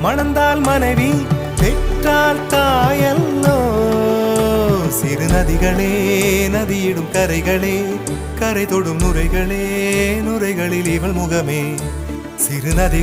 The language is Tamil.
மணந்தால் மனைவி பெற்றால் தாயல்லோ சிறு நதிகளே நதியிடும் கரைகளே கரை தொடும் நுரைகளே நுரைகளில் இவள் முகமே சிறு நதி